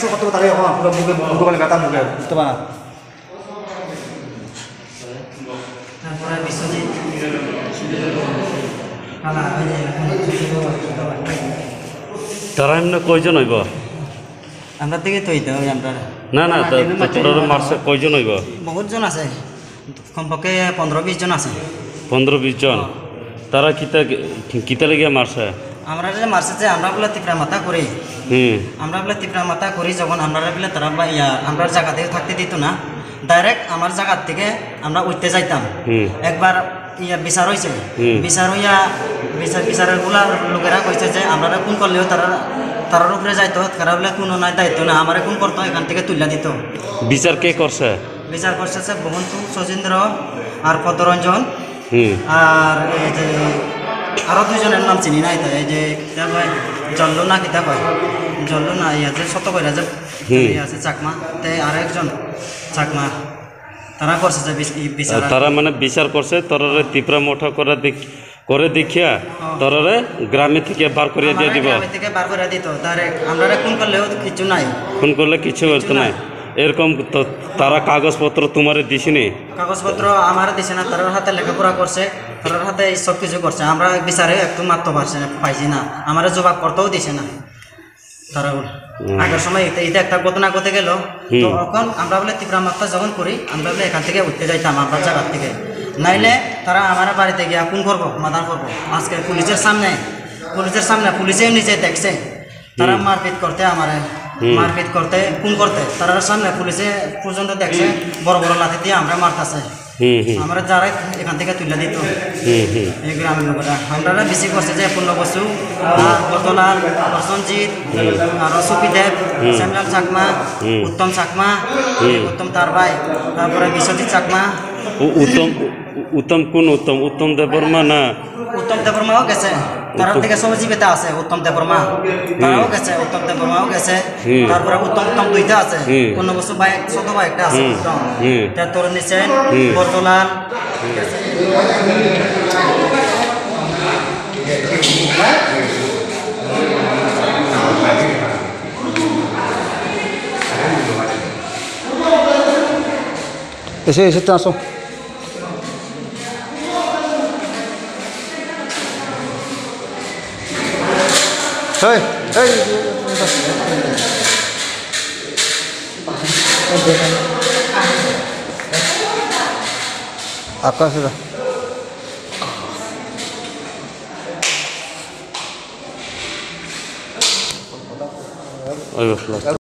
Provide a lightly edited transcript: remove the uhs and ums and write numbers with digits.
একশো কত তাকে মুখে মুখে গাতা মুখে বুঝতে পারা তারপরে বিশ্বজিৎ তারা এমনি কয়জন হইব আমরা থেকে তো হইতে হবে আমরা না না তোর মারছে কয়জন হইব বহুতজন আছে কমপক্ষে 15-20 জন আছে 15-20 জন তারা কিতা লেগে মারছে আমরা যে মারছে যে আমরা বলে তীব্রা মাথা করি আমরা বলে তীব্রা মাথা করি যখন আমরা বলে তারা আমরা জায়গা থেকে থাকতে দিত না ডাইরেক্ট আমার জায়গার থেকে আমরা উঠতে যাইতাম একবার বিচার হয়েছে বিচার হইয়া বিচারের গুলা লোকেরা কইছে যে আমরা কোন করলেও তারার উপরে যাইতো তারা বলে কোনো নাই দায়িত্ব না আমার কোন করতো এখান থেকে তুলে দিত বিচার কে করছে বিচার করছে যে বহন্তু সচিন্দ্র আর পদরঞ্জন আর এই যে আরো দুইজনের নাম চিনি নাই এই যে জল্লু না কিতা কয় জল্লু না ইয়া যে শত কইরা যে আছে চাকমা তাই আর একজন চাকমা তারা করছে যে বিচার তারা মানে বিচার করছে তোরারে তীব্রা মোটা করে দেখিয়া তোরারে গ্রামে থেকে বার করিয়া দিয়ে দিব গ্রামে থেকে বার করে দিত ডাইরেক্ট আমরা কোন করলেও কিছু নাই কোন করলে কিছু হতো না এরকম তারা কাগজপত্র তোমারে দিছিনি কাগজপত্র আমার দিছে না তার হাতে লেখাপড়া করছে তার হাতে সব কিছু করছে আমরা বিচারে একটু মাত্র পাইছি না আমার জবাব করতেও দিছে না তারা আগের সময় এটা একটা ঘটনা ঘটে গেল তখন আমরা বলে তীব্রা মাত্রা যখন করি আমরা বলে এখান থেকে উঠতে যাইতাম আমরা জায়গার থেকে নাইলে তারা আমার বাড়িতে গিয়া কোন করবো সমাধান করবো আজকে পুলিশের সামনে পুলিশেও নিজে দেখছে তারা মারপিট করতে আমার মারপিট করতে কোন করতে তার সামনে পুলিশে পর্যন্ত দেখছে বড় বড় লাঠি দিয়ে আমরা মারতেছে আমরা যারা এখান থেকে তুলে দিত এই গ্রামের লোকেরা আমরা বেশি করছে যে পূর্ণ বসু বর্তলাল প্রসঞ্জিৎ আর সুপিদেব শ্যামলাল চাকমা উত্তম চাকমা উত্তম তার ভাই তারপরে বিশ্বজিৎ চাকমা উত্তম কোন উত্তম দেববর্মা না উত্তম দেববর্মাও গেছে তার থেকে সহজীবিতা আছে উত্তম দেববর্মা তারাও গেছে উত্তম দেববর্মাও গেছে তারপরে উত্তম দুইটা আছে কোন বস্তু ভাই ছোট ভাই একটা আছে উত্তম তরুণ সেন বর্তলাল এসে তো আসো hey আকাশ ওই